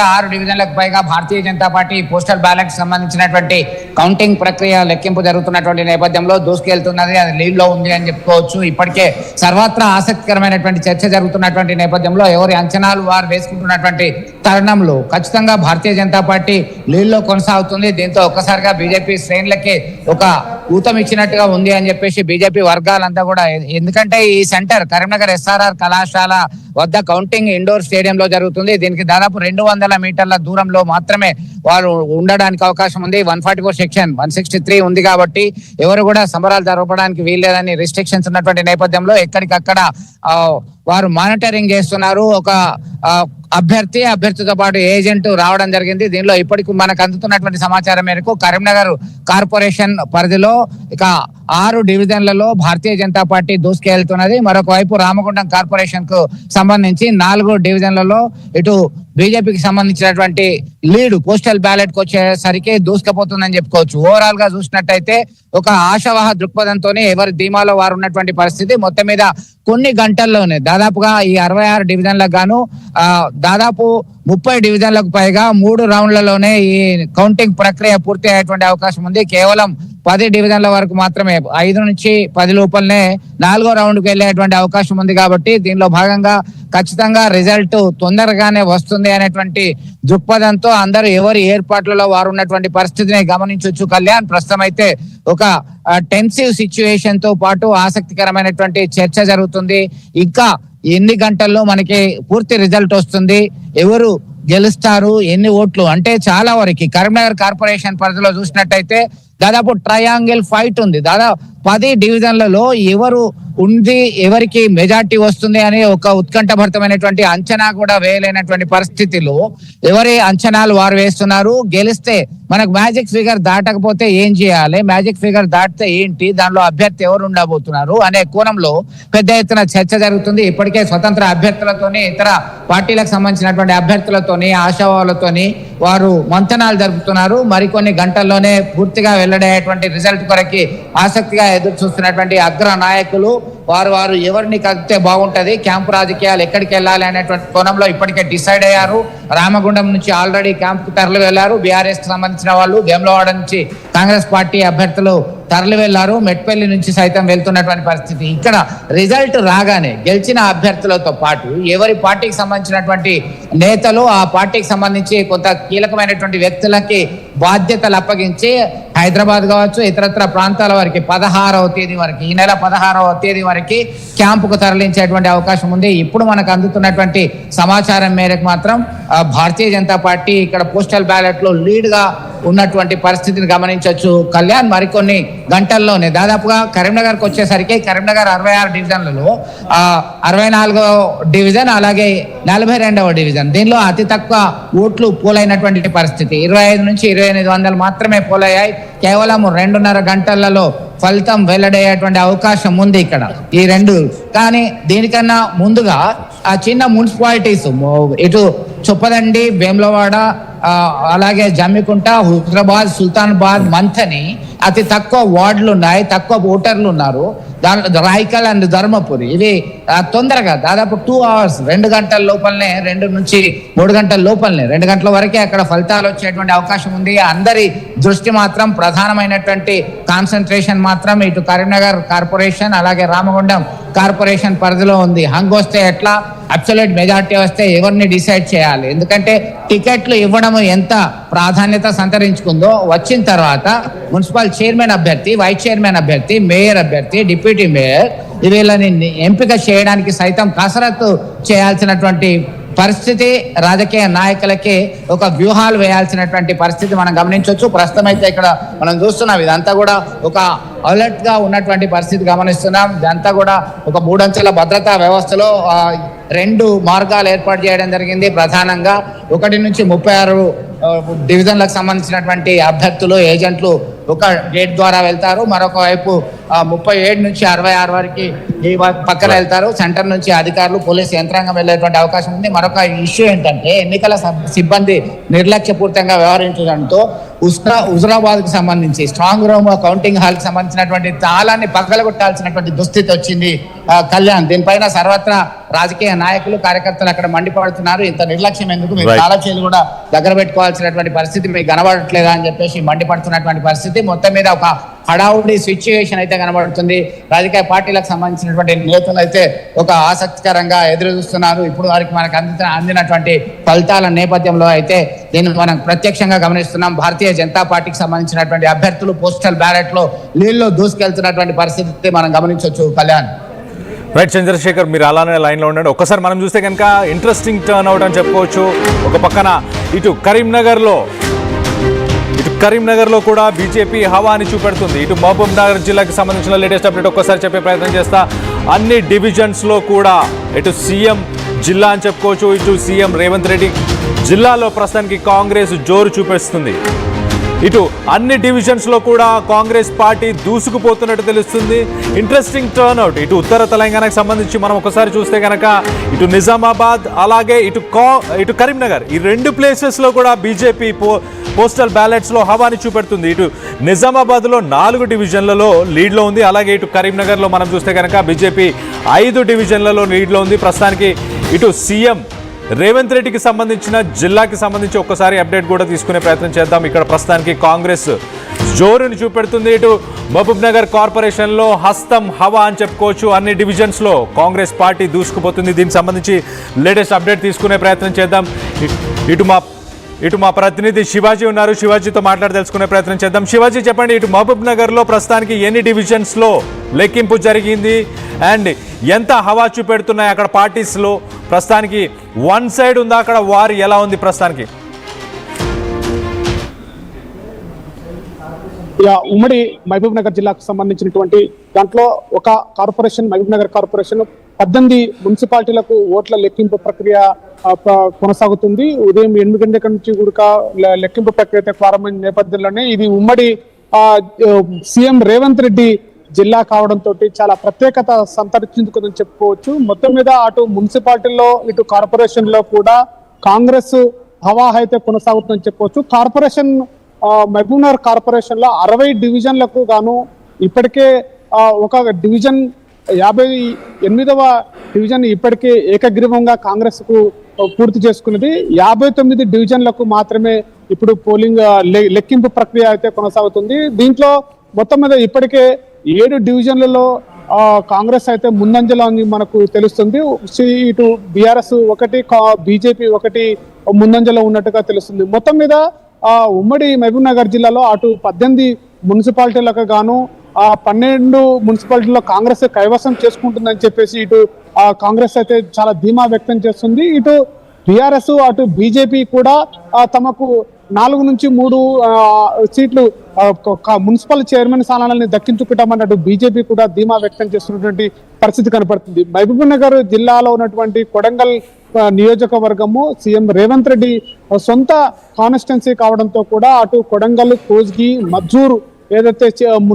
6 డివిజన్లకు పైగా Bharatiya Janata party postal ballot సంబంధించినటువంటి counting ప్రక్రియ లెక్కింపు జరుగుతున్నటువంటి నేపథ్యంలో దూసుకెళ్తున్నది. అది లీడ్లో ఉంది అని చెప్పుకోవచ్చు. ఇప్పటికే సర్వత్రా ఆసక్తికరమైనటువంటి చర్చ జరుగుతున్నటువంటి నేపథ్యంలో ఎవరి అంచనాలు వారు వేసుకుంటున్నటువంటి తరుణంలో ఖచ్చితంగా భారతీయ జనతా పార్టీ లీడ్లో కొనసాగుతుంది. దీంతో ఒక్కసారిగా బీజేపీ శ్రేణులకి ఒక ఊతం ఇచ్చినట్టుగా ఉంది అని చెప్పేసి బీజేపీ వర్గాలంతా కూడా, ఎందుకంటే ఈ సెంటర్ కరీంనగర్ SRR కళాశాల వద్ద కౌంటింగ్ ఇండోర్ స్టేడియంలో జరుగుతుంది. దీనికి దాదాపు 200 మీటర్ల దూరంలో మాత్రమే వారు ఉండడానికి అవకాశం ఉంది. 144 సెక్షన్ 163 ఉంది కాబట్టి ఎవరు కూడా సంబరాలు జరపడానికి వీల్లేదని రిస్ట్రిక్షన్స్ ఉన్నటువంటి నేపథ్యంలో ఎక్కడికక్కడ వారు మానిటరింగ్ చేస్తున్నారు. ఒక అభ్యర్థితో పాటు ఏజెంట్ రావడం జరిగింది. దీనిలో ఇప్పటికి మనకు అందుతున్నటువంటి సమాచారం మేరకు కరీంనగర్ కార్పొరేషన్ పరిధిలో ఇక 6 డివిజన్లలో భారతీయ జనతా పార్టీ దూసుకెళ్తున్నది. మరొక వైపు రామగుండం కార్పొరేషన్ కు సంబంధించి 4 డివిజన్లలో ఇటు బీజేపీకి సంబంధించినటువంటి లీడ్ పోస్టల్ బ్యాలెట్ కు వచ్చేసరికి దూసుకుపోతుందని చెప్పుకోవచ్చు. ఓవరాల్ గా చూసినట్టయితే ఒక ఆశావాహ దృక్పథంతోనే ఎవరి ధీమాలో వారు ఉన్నటువంటి పరిస్థితి. మొత్తం మీద కొన్ని గంటల్లోనే దాదాపుగా ఈ 66 డివిజన్లకు గాను దాదాపు 30 డివిజన్లకు పైగా 3 రౌండ్లలోనే ఈ కౌంటింగ్ ప్రక్రియ పూర్తి అయ్యేటువంటి అవకాశం ఉంది. కేవలం 10 డివిజన్ల వరకు మాత్రమే 5 నుంచి 10 లోపలనే 4వ రౌండ్కి వెళ్ళేటువంటి అవకాశం ఉంది. కాబట్టి దీనిలో భాగంగా ఖచ్చితంగా రిజల్ట్ తొందరగానే వస్తుంది అనేటువంటి దృక్పథంతో అందరూ ఎవరి ఏర్పాట్లలో వారు ఉన్నటువంటి పరిస్థితిని గమనించవచ్చు. కళ్యాణ్, ప్రస్తుతం అయితే ఒక టెన్సివ్ సిచ్యువేషన్ తో పాటు ఆసక్తికరమైనటువంటి చర్చ జరుగుతుంది. ఇంకా ఎన్ని గంటల్లో మనకి పూర్తి రిజల్ట్ వస్తుంది, ఎవరు గెలుస్తారు, ఎన్ని ఓట్లు అంటే చాలా వరకు కరీంనగర్ కార్పొరేషన్ పరిధిలో చూసినట్టయితే దాదాపు ట్రయాంగిల్ ఫైట్ ఉంది. దాదాపు 10 డివిజన్లలో ఎవరు ఉంది, ఎవరికి మెజార్టీ వస్తుంది అనే ఒక ఉత్కంఠభరితమైనటువంటి అంచనా కూడా వేయలేనటువంటి పరిస్థితిలో ఎవరి అంచనాలు వారు వేస్తున్నారు. గెలిస్తే మనకు మ్యాజిక్ ఫిగర్ దాటకపోతే ఏం చేయాలి, మ్యాజిక్ ఫిగర్ దాటితే ఏంటి, దానిలో అభ్యర్థి ఎవరు ఉండబోతున్నారు అనే కోణంలో పెద్ద ఎత్తున చర్చ జరుగుతుంది. ఇప్పటికే స్వతంత్ర అభ్యర్థులతోని ఇతర పార్టీలకు సంబంధించినటువంటి అభ్యర్థులతోని ఆశావాలతోని వారు మంతనాలు జరుపుతున్నారు. మరికొన్ని గంటల్లోనే పూర్తిగా వెల్లడయ్యేటువంటి రిజల్ట్ కొరకి ఆసక్తిగా ఎదురు చూస్తున్నటువంటి అగ్ర నాయకులు వారు ఎవరిని కలిపితే బాగుంటది, క్యాంపు రాజకీయాలు ఎక్కడికి వెళ్ళాలి అనేటువంటి కోణంలో ఇప్పటికే డిసైడ్ అయ్యారు. రామగుండం నుంచి ఆల్రెడీ క్యాంపుకు తరలి వెళ్లారు. బీఆర్ఎస్ కి సంబంధించిన వాళ్ళు, వేములవాడ నుంచి కాంగ్రెస్ పార్టీ అభ్యర్థులు తరలి వెళ్లారు. మెట్పల్లి నుంచి సైతం వెళ్తున్నటువంటి పరిస్థితి. ఇక్కడ రిజల్ట్ రాగానే గెలిచిన అభ్యర్థులతో పాటు ఎవరి పార్టీకి సంబంధించినటువంటి నేతలు ఆ పార్టీకి సంబంధించి కొంత కీలకమైనటువంటి వ్యక్తులకి బాధ్యతలు అప్పగించి హైదరాబాద్ కావచ్చు ఇతరత్ర ప్రాంతాల వరకు 16వ తేదీ వరకు, ఈ నెల 16వ తేదీ వరకు క్యాంపుకు తరలించేటువంటి అవకాశం ఉంది. ఇప్పుడు మనకు అందుతున్నటువంటి సమాచారం మేరకు మాత్రం భారతీయ జనతా పార్టీ ఇక్కడ పోస్టల్ బ్యాలెట్ లో లీడ్ గా ఉన్నటువంటి పరిస్థితిని గమనించవచ్చు. కళ్యాణ్, మరికొన్ని గంటల్లోనే దాదాపుగా కరీంనగర్కి వచ్చేసరికి కరీంనగర్ 66 డివిజన్లలో 64వ డివిజన్ అలాగే 42వ డివిజన్, దీనిలో అతి తక్కువ ఓట్లు పోలైనటువంటి పరిస్థితి. 25 నుంచి 2800 మాత్రమే పోలయ్యాయి. కేవలం 2.5 గంటలలో ఫలితం వెల్లడయ్యేటువంటి అవకాశం ఉంది ఇక్కడ ఈ 2. కానీ దీనికన్నా ముందుగా ఆ చిన్న మున్సిపాలిటీస్ ఇటు చొప్పదండి, వేములవాడ, అలాగే జమ్మికుంట, హుజరాబాద్, సుల్తానాబాద్, మంథని అతి తక్కువ వార్డులు ఉన్నాయి, తక్కువ ఓటర్లు ఉన్నారు. రాయికల్ అండ్ ధర్మపురి ఇవి తొందరగా దాదాపు 2 అవర్స్ 2 గంటల లోపలనే, 2 నుంచి 3 గంటల లోపలనే 2 గంటల వరకే అక్కడ ఫలితాలు వచ్చేటువంటి అవకాశం ఉంది. అందరి దృష్టి మాత్రం ప్రధానమైనటువంటి కాన్సన్ట్రేషన్ మాత్రం ఇటు కరీంనగర్ కార్పొరేషన్ అలాగే రామగుండం కార్పొరేషన్ పరిధిలో ఉంది. హంగ్ వస్తే ఎట్లా, అబ్సల్యూట్ మెజార్టీ వస్తే ఎవరిని డిసైడ్ చేయాలి. ఎందుకంటే టికెట్లు ఇవ్వడం ఎంత ప్రాధాన్యత సంతరించుకుందో వచ్చిన తర్వాత మున్సిపల్ చైర్మన్ అభ్యర్థి, వైస్ చైర్మన్ అభ్యర్థి, మేయర్ అభ్యర్థి, డిప్యూటీ మేయర్ వీళ్ళని ఎంపిక చేయడానికి సైతం కసరత్తు చేయాల్సినటువంటి పరిస్థితి రాజకీయ నాయకులకి ఒక వ్యూహాలు వేయాల్సినటువంటి పరిస్థితి మనం గమనించవచ్చు. ప్రస్తుతం అయితే ఇక్కడ మనం చూస్తున్నాం ఇదంతా కూడా ఒక అలర్ట్ గా ఉన్నటువంటి పరిస్థితి గమనిస్తున్నాం. ఇదంతా కూడా ఒక 3 అంచెల భద్రతా వ్యవస్థలో 2 మార్గాలు ఏర్పాటు చేయడం జరిగింది. ప్రధానంగా 1 నుంచి 36 డివిజన్లకు సంబంధించినటువంటి అభ్యర్థులు, ఏజెంట్లు ఒక గేట్ ద్వారా వెళ్తారు. మరొక వైపు 37 నుంచి 66 వరకు ఈ పక్కన వెళ్తారు. సెంటర్ నుంచి అధికారులు, పోలీసు యంత్రాంగం వెళ్ళేటువంటి అవకాశం ఉంది. మరొక ఇష్యూ ఏంటంటే ఎన్నికల సిబ్బంది నిర్లక్ష్యపూరితంగా వ్యవహరించడంతో హుజరాబాద్ కి సంబంధించి స్ట్రాంగ్ రూమ్ కౌంటింగ్ హాల్ కి సంబంధించినటువంటి తాళాన్ని పగలగొట్టాల్సినటువంటి దుస్థితి వచ్చింది కళ్యాణ్. దీనిపైన సర్వత్రా రాజకీయ నాయకులు కార్యకర్తలు అక్కడ మండిపడుతున్నారు. ఇంత నిర్లక్ష్యం ఎందుకు, మీరు తాళచేలు కూడా దగ్గర పెట్టుకోవాల్సినటువంటి పరిస్థితి మీకు కనబడట్లేదా అని చెప్పేసి మండిపడుతున్నటువంటి పరిస్థితి. మొత్తం మీద ఒక హడావుడి సిచ్యువేషన్ అయితే కనబడుతుంది. రాజకీయ పార్టీలకు సంబంధించినటువంటి నేతలు అయితే ఒక ఆసక్తికరంగా ఎదురు చూస్తున్నారు. ఇప్పుడు వారికి మనకు అందినటువంటి ఫలితాల నేపథ్యంలో అయితే దీన్ని మనం ప్రత్యక్షంగా గమనిస్తున్నాం. భారతీయ జనతా పార్టీకి సంబంధించినటువంటి అభ్యర్థులు పోస్టల్ బ్యాలెట్ లో నీళ్ళలో దూసుకెళ్తున్నటువంటి పరిస్థితి మనం గమనించవచ్చు కళ్యాణ్. రైట్ చంద్రశేఖర్, మీరు అలానే లైన్లో ఉండండి. ఒక్కసారి మనం చూస్తే కనుక ఇంట్రెస్టింగ్ టర్న్ అవుట్ అని చెప్పుకోవచ్చు. ఒక పక్కన ఇటు కరీంనగర్లో కూడా బీజేపీ హవాని చూపెడుతుంది. ఇటు మహబూబ్ నగర్ జిల్లాకి సంబంధించిన లేటెస్ట్ అప్డేట్ ఒక్కసారి చెప్పే ప్రయత్నం చేస్తా. అన్ని డివిజన్స్లో కూడా ఇటు సీఎం జిల్లా అని చెప్పుకోవచ్చు. ఇటు సీఎం రేవంత్ రెడ్డి జిల్లాలో ప్రస్తుతానికి కాంగ్రెస్ జోరు చూపిస్తుంది. ఇటు అన్ని డివిజన్స్లో కూడా కాంగ్రెస్ పార్టీ దూసుకుపోతున్నట్టు తెలుస్తుంది. ఇంట్రెస్టింగ్ టర్న్అవుట్ ఇటు ఉత్తర తెలంగాణకు సంబంధించి మనం ఒకసారి చూస్తే కనుక ఇటు నిజామాబాద్ అలాగే ఇటు కరీంనగర్ ఈ రెండు ప్లేసెస్లో కూడా బీజేపీ పోస్టల్ బ్యాలెట్స్లో హవాని చూపెడుతుంది. ఇటు నిజామాబాద్లో 4 డివిజన్లలో లీడ్లో ఉంది. అలాగే ఇటు కరీంనగర్లో మనం చూస్తే కనుక బీజేపీ 5 డివిజన్లలో లీడ్లో ఉంది. ప్రస్తుతానికి ఇటు సీఎం రేవంత్ రెడ్డికి సంబంధించిన జిల్లాకి సంబంధించి ఒక్కసారి అప్డేట్ కూడా తీసుకునే ప్రయత్నం చేద్దాం. ఇక్కడ ప్రస్తుతానికి కాంగ్రెస్ జోరుని చూపెడుతుంది. ఇటు మహబూబ్ నగర్ కార్పొరేషన్లో హస్తం హవా అని చెప్పుకోవచ్చు. అన్ని డివిజన్స్లో కాంగ్రెస్ పార్టీ దూసుకుపోతుంది. దీనికి సంబంధించి లేటెస్ట్ అప్డేట్ తీసుకునే ప్రయత్నం చేద్దాం. ఇటు మా ప్రతినిధి శివాజీ ఉన్నారు. శివాజీతో మాట్లాడి తెలుసుకునే ప్రయత్నం చేద్దాం. శివాజీ, చెప్పండి, ఇటు మహబూబ్ నగర్లో ప్రస్తుతానికి ఎన్ని డివిజన్స్లో లెక్కింపు జరిగింది అండ్ ఎంత హవా చూపెడుతున్నాయి అక్కడ పార్టీస్లో? ప్రస్తుతానికి వన్ సైడ్ ఉందా అక్కడ, వారు ఎలా ఉంది ప్రస్తుతానికి? ఉమ్మడి మహబూబ్ నగర్ జిల్లాకు సంబంధించినటువంటి దాంట్లో ఒక కార్పొరేషన్, మహబూబ్ నగర్ కార్పొరేషన్ 18 మున్సిపాలిటీలకు ఓట్ల లెక్కింపు ప్రక్రియ కొనసాగుతుంది. ఉదయం 8 గంటల నుంచి కూడా లెక్కింపు ప్రక్రియ ప్రారంభమైన నేపథ్యంలోనే ఇది ఉమ్మడి సీఎం రేవంత్ రెడ్డి జిల్లా కావడంతో చాలా ప్రత్యేకత సంతరించుకుందని చెప్పుకోవచ్చు. మొత్తం మీద అటు మున్సిపాలిటీల్లో ఇటు కార్పొరేషన్ లో కూడా కాంగ్రెస్ హవా అయితే కొనసాగుతుందని చెప్పవచ్చు. కార్పొరేషన్ మహబూబ్ నగర్ కార్పొరేషన్ లో 60 డివిజన్లకు గాను ఇప్పటికే ఒక డివిజన్ 58వ డివిజన్ ఇప్పటికే ఏకగ్రీవంగా కాంగ్రెస్ కు పూర్తి చేసుకున్నది. 59 డివిజన్లకు మాత్రమే ఇప్పుడు పోలింగ్ లెక్కింపు ప్రక్రియ అయితే కొనసాగుతుంది. దీంట్లో మొత్తం మీద ఇప్పటికే 7 డివిజన్లలో కాంగ్రెస్ అయితే ముందంజలో అని మనకు తెలుస్తుంది. ఇటు బీఆర్ఎస్ 1, బీజేపీ 1 ముందంజలో ఉన్నట్టుగా తెలుస్తుంది. మొత్తం మీద ఉమ్మడి మహబూబ్ నగర్ జిల్లాలో అటు 18 మున్సిపాలిటీలకు గాను 12 మున్సిపాలిటీలో కాంగ్రెస్ కైవసం చేసుకుంటుందని చెప్పేసి ఇటు కాంగ్రెస్ అయితే చాలా ధీమా వ్యక్తం చేస్తుంది. ఇటు టిఆర్ఎస్ అటు బీజేపీ కూడా తమకు 4 నుంచి 3 సీట్లు మున్సిపల్ చైర్మన్ స్థానాలని దక్కించుకుంటామన్నట్టు బీజేపీ కూడా ధీమా వ్యక్తం చేస్తున్నటువంటి పరిస్థితి కనపడుతుంది. మహబూబ్ నగర్ జిల్లాలో ఉన్నటువంటి కొడంగల్ నియోజకవర్గము సీఎం రేవంత్ రెడ్డి సొంత కాన్స్టిట్యున్సీ కావడంతో కూడా అటు కొడంగల్, కోస్గి, మజ్జూరు ఏదైతే